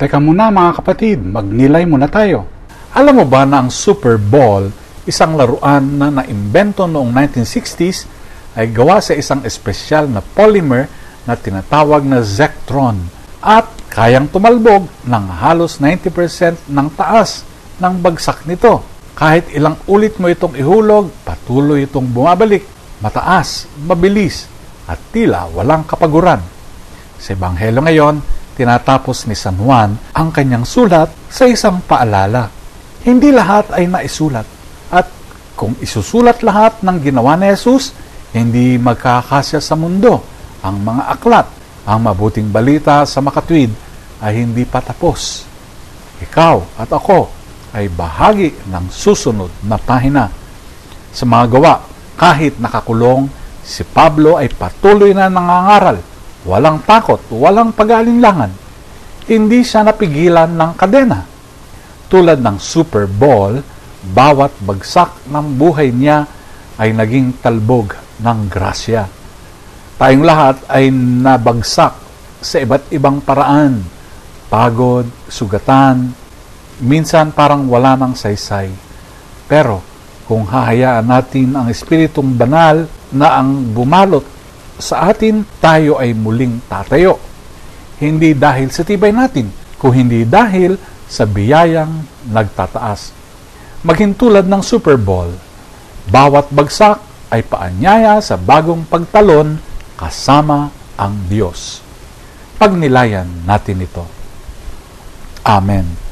Teka muna mga kapatid, magnilay muna tayo. Alam mo ba na ang Super Ball, isang laruan na naimbento noong 1960s, ay gawa sa isang espesyal na polymer na tinatawag na Zektron at kayang tumalbog ng halos 90% ng taas ng bagsak nito. Kahit ilang ulit mo itong ihulog, patuloy itong bumabalik, mataas, mabilis, at tila walang kapaguran. Sa Ebanghelyo ngayon, tinatapos ni San Juan ang kanyang sulat sa isang paalala. Hindi lahat ay naisulat. At kung isusulat lahat ng ginawa ni Jesus, hindi magkakasya sa mundo ang mga aklat. Ang mabuting balita sa makatwid ay hindi pa tapos. Ikaw at ako ay bahagi ng susunod na pahina. Sa mga gawa, kahit nakakulong, si Pablo ay patuloy na nangangaral. Walang takot, walang pag-aalinlangan. Hindi siya napigilan ng kadena. Tulad ng Super Ball, bawat bagsak ng buhay niya ay naging talbog ng grasya. Tayong lahat ay nabagsak sa iba't ibang paraan. Pagod, sugatan, minsan parang wala ng saysay. Pero kung hahayaan natin ang Espiritong Banal na ang bumalot sa atin, tayo ay muling tatayo. Hindi dahil sa tibay natin, kung hindi dahil sa biyayang nagtataas. Maging tulad ng Super Ball, bawat bagsak ay paanyaya sa bagong pagtalon kasama ang Diyos. Pagnilayan natin ito. Amen.